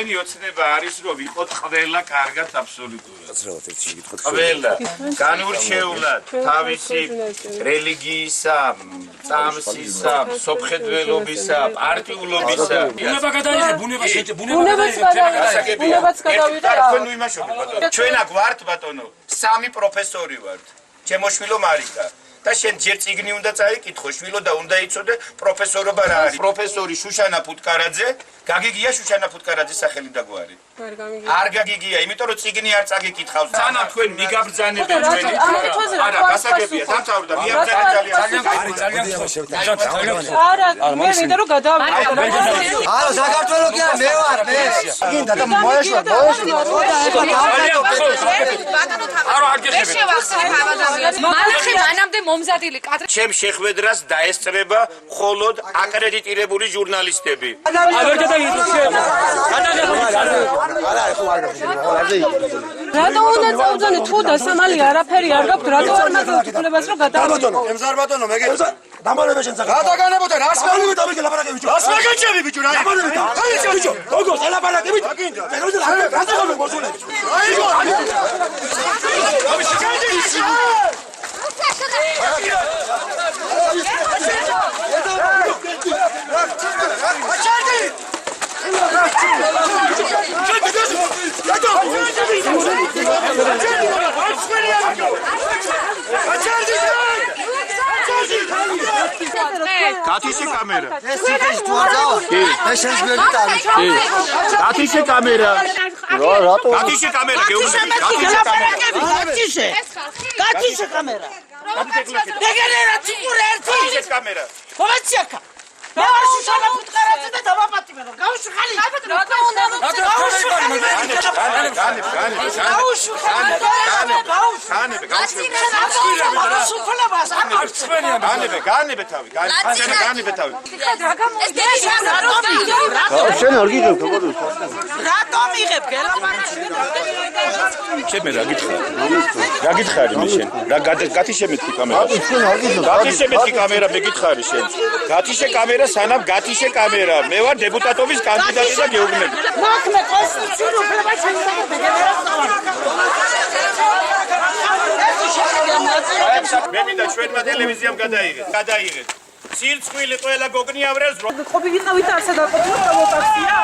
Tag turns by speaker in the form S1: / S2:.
S1: ჩვენი ოცნება არის რომ ვიყოთ ყველა კარგად აბსოლუტურად. ყველა განურჩეულად თავისი რელიგიისა, წამსისა, სოფხედველობისა, პარტიულობისა.
S2: ბუნება გადაიღე,
S3: ბუნებაც გადავიდა.
S1: თქვენ ვიმაშობთ ბატონო. ჩვენ აქ ვართ ბატონო, 3 პროფესორი ვართ. ჩემოშვილო მარიკა. და შენ ჯერ წიგნი უნდა წაიკითხო, შვილო და უნდა იცოდე პროფესორობა რა არის. პროფესორი შუშანა ფუტკარაძე, გაგიგია შუშანა ფუტკარაძის სახელი და გვარი. არ გაგიგია, იმიტომ რომ წიგნი არ წაგიკითხავს. სანამ თქვენ მიგაბრძანებთ ჩვენი. არა, გასაგებია, დამთავრდა, მიაბრძანეთ ძალიან.
S3: არა, მე მინდა რომ გადავიდე.
S4: არა, საქართველოს კი არა, მე ვარ, მე. გინდა და მოეშვა.
S5: მალახი მანამდე მომზადილი კადრი
S1: ჩემ შეხვედრას დაესწრება მხოლოდ აკრედიტირებული ჟურნალისტები.
S3: რატო უნდა წავძანე თუ და სამალი არაფერი არ გაქვთ, რატო არ მაგალთ უფლებას რომ გადავიდე?
S4: ემზარ ბატონო, მე გეტყვი. დამალები შენ საკითხი. გადაგანებოდა, რას მოვიდა მე ლაპარაკი ბიჭო. რას მოგეჭები ბიჭო, რა? დამალები. აი ბიჭო, როგორ ლაპარაკი ბიჭო? ეგრე რას გაგონე მოსულები. აიგო.
S1: გათიშე კამერა.
S4: ეს სიტეში თუ არ დავა? კი. ეს შენს გვერდით არის.
S1: კი. გათიშე კამერა.
S4: რატო?
S1: გათიშე კამერა, გეუბნები.
S4: გათიშე. გათიშე კამერა. დეგენერაცი ყურე ერთი.
S1: გათიშე კამერა.
S4: მომეციაკა. მე ვარ შუშანა ფუტკარაძე და დავაპატიმე რომ გავუშვიხალი.
S3: რატო უნდა
S1: განებე თავი.
S4: შენ არ გიგებ ხომ?
S3: რატომ იღებ გელაპარაკი?
S1: ჩემ რა გითხარი? რა გითხარი მე შენ? რა გათიშე მეთქი კამერა? გათიშე მეთქი კამერა მე გითხარი შენ. გათიშე კამერა სანამ გათიშე კამერა. მე ვარ დეპუტატობის კანდიდატი და გეუბნები.
S3: მაქმე კონსტიტუციურ უფლებას შეიძლება
S1: მე მინდა ჩვენმა ტელევიზიამ გადაიღეთ. ცირცხვილი ყველა გოგნიავრებს
S3: ყოფილიყავით არსად აკეთებს პროვოკაცია?